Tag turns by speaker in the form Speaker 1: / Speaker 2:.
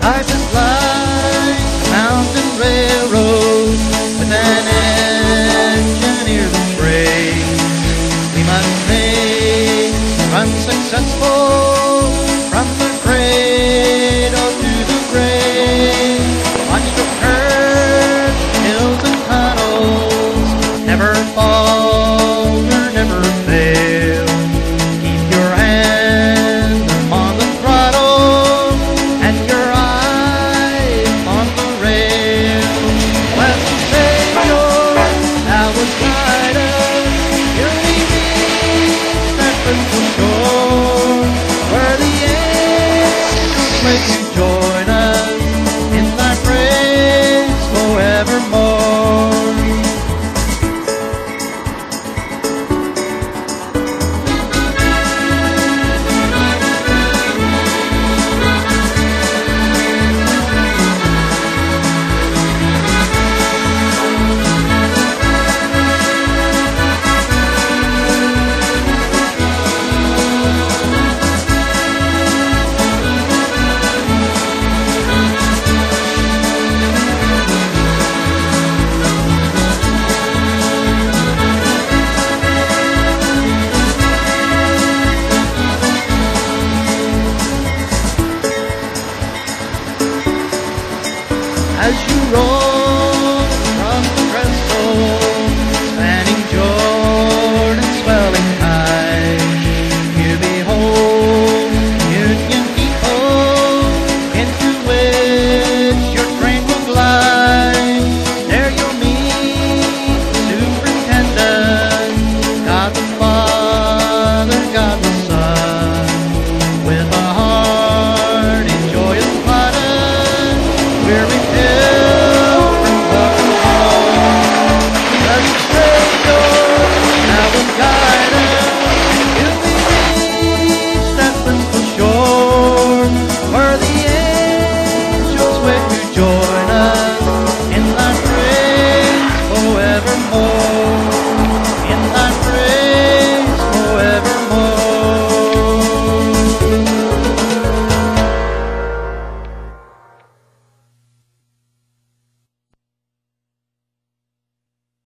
Speaker 1: I just like the mountain railroad with an engineer's trade. We must make run successful from the cradle to the grave. Watch the curves, hills and tunnels, never falter, never fail. Keep your hand on the throttle and your eyes on the rail. When the Savior now was guided, here we meet that crystal shore, where the angels make you